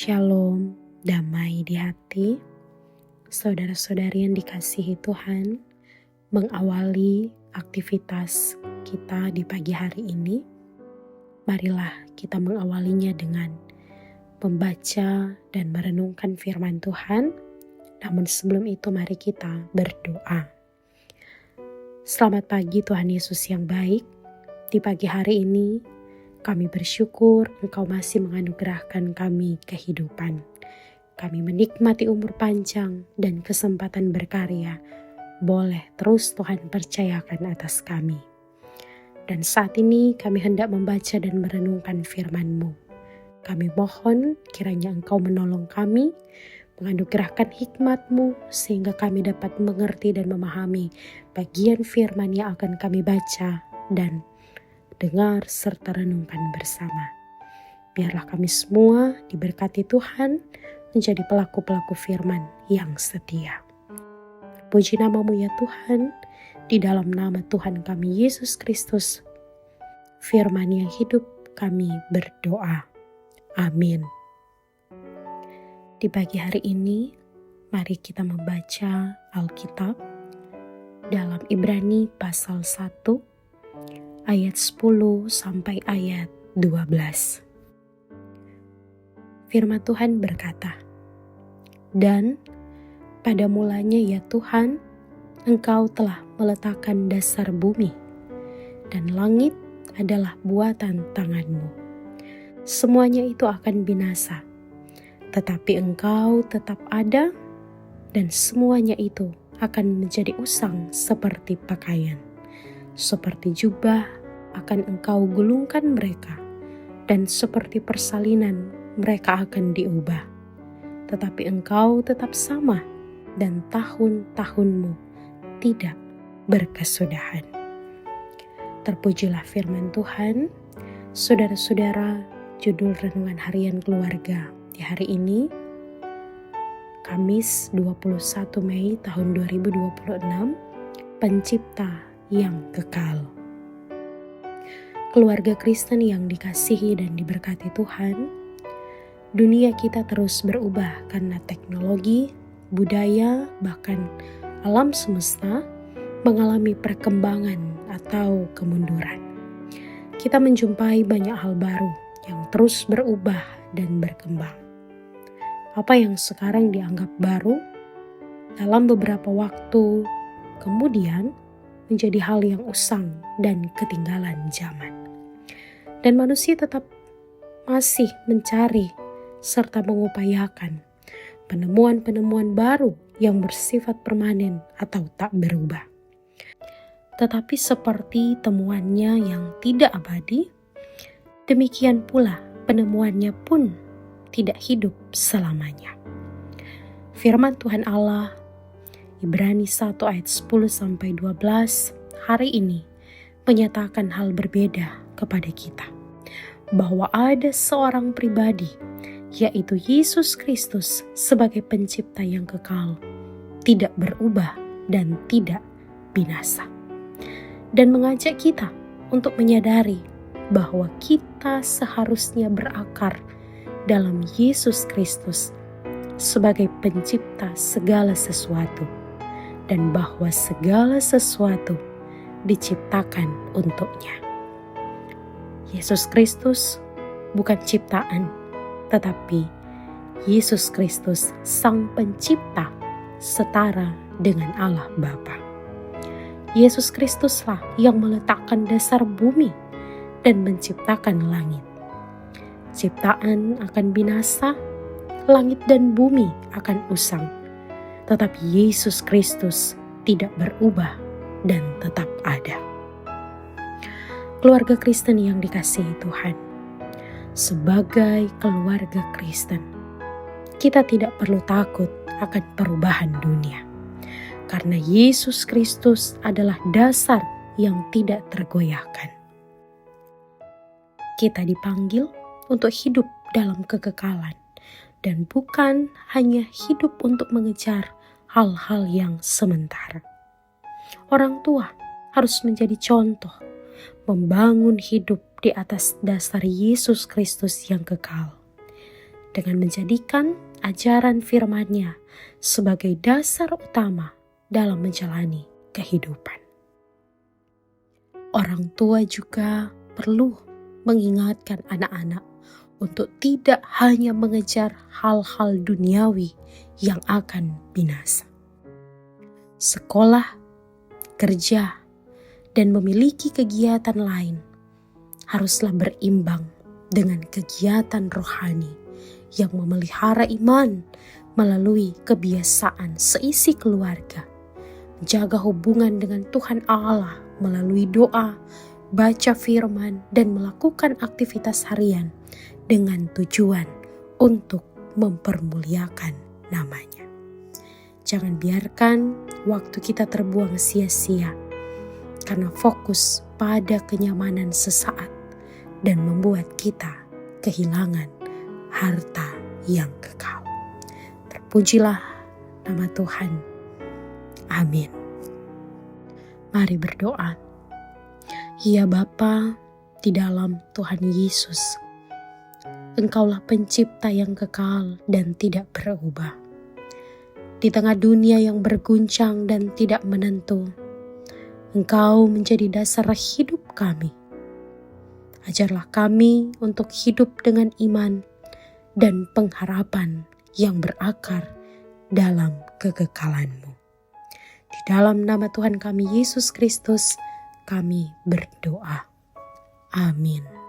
Shalom, damai di hati, saudara-saudari yang dikasihi Tuhan. Mengawali aktivitas kita di pagi hari ini, marilah kita mengawalinya dengan membaca dan merenungkan firman Tuhan. Namun sebelum itu mari kita berdoa. Selamat pagi Tuhan Yesus yang baik. Di pagi hari ini kami bersyukur Engkau masih menganugerahkan kami kehidupan. Kami menikmati umur panjang dan kesempatan berkarya. Boleh terus Tuhan percayakan atas kami. Dan saat ini kami hendak membaca dan merenungkan firman-Mu. Kami mohon kiranya Engkau menolong kami, menganugerahkan hikmat-Mu sehingga kami dapat mengerti dan memahami bagian firman yang akan kami baca dan dengar serta renungkan bersama. Biarlah kami semua diberkati Tuhan menjadi pelaku-pelaku firman yang setia. Puji nama-Mu ya Tuhan, di dalam nama Tuhan kami Yesus Kristus, firman yang hidup kami berdoa. Amin. Di pagi hari ini, mari kita membaca Alkitab dalam Ibrani pasal 1, ayat 10 sampai ayat 12. Firman Tuhan berkata, "Dan pada mulanya ya Tuhan, Engkau telah meletakkan dasar bumi, dan langit adalah buatan tangan-Mu. Semuanya itu akan binasa, tetapi Engkau tetap ada, dan semuanya itu akan menjadi usang seperti pakaian. Seperti jubah akan Engkau gulungkan mereka, dan seperti persalinan mereka akan diubah. Tetapi Engkau tetap sama, dan tahun-tahun-Mu tidak berkesudahan." Terpujilah firman Tuhan. Saudara-saudara, judul renungan harian keluarga di hari ini, Kamis 21 Mei tahun 2026, Pencipta yang kekal. Keluarga Kristen yang dikasihi dan diberkati Tuhan, dunia kita terus berubah karena teknologi, budaya, bahkan alam semesta mengalami perkembangan atau kemunduran. Kita menjumpai banyak hal baru yang terus berubah dan berkembang. Apa yang sekarang dianggap baru, dalam beberapa waktu kemudian menjadi hal yang usang dan ketinggalan zaman. Dan manusia tetap masih mencari serta mengupayakan penemuan-penemuan baru yang bersifat permanen atau tak berubah. Tetapi seperti temuannya yang tidak abadi, demikian pula penemuannya pun tidak hidup selamanya. Firman Tuhan Allah, Ibrani 1 ayat 10-12 hari ini menyatakan hal berbeda kepada kita. Bahwa ada seorang pribadi, yaitu Yesus Kristus sebagai pencipta yang kekal, tidak berubah dan tidak binasa. Dan mengajak kita untuk menyadari bahwa kita seharusnya berakar dalam Yesus Kristus sebagai pencipta segala sesuatu, dan bahwa segala sesuatu diciptakan untuknya. Yesus Kristus bukan ciptaan, tetapi Yesus Kristus Sang Pencipta setara dengan Allah Bapa. Yesus Kristuslah yang meletakkan dasar bumi dan menciptakan langit. Ciptaan akan binasa, langit dan bumi akan usang, tetapi Yesus Kristus tidak berubah dan tetap ada. Keluarga Kristen yang dikasihi Tuhan, sebagai keluarga Kristen, kita tidak perlu takut akan perubahan dunia, karena Yesus Kristus adalah dasar yang tidak tergoyahkan. Kita dipanggil untuk hidup dalam kekekalan, dan bukan hanya hidup untuk mengejar hal-hal yang sementara. Orang tua harus menjadi contoh, membangun hidup di atas dasar Yesus Kristus yang kekal. dengan menjadikan ajaran firman-Nya sebagai dasar utama dalam menjalani kehidupan. Orang tua juga perlu mengingatkan anak-anak untuk tidak hanya mengejar hal-hal duniawi yang akan binasa. Sekolah, kerja, dan memiliki kegiatan lain haruslah berimbang dengan kegiatan rohani yang memelihara iman melalui kebiasaan seisi keluarga, menjaga hubungan dengan Tuhan Allah melalui doa, baca firman, dan melakukan aktivitas harian dengan tujuan untuk mempermuliakan namanya. Jangan biarkan waktu kita terbuang sia-sia karena fokus pada kenyamanan sesaat dan membuat kita kehilangan harta yang kekal. Terpujilah nama Tuhan. Amin. Mari berdoa. Ya Bapa, di dalam Tuhan Yesus, Engkaulah pencipta yang kekal dan tidak berubah. Di tengah dunia yang berguncang dan tidak menentu, Engkau menjadi dasar hidup kami. Ajarlah kami untuk hidup dengan iman dan pengharapan yang berakar dalam kekekalan-Mu. Di dalam nama Tuhan kami Yesus Kristus, kami berdoa. Amin.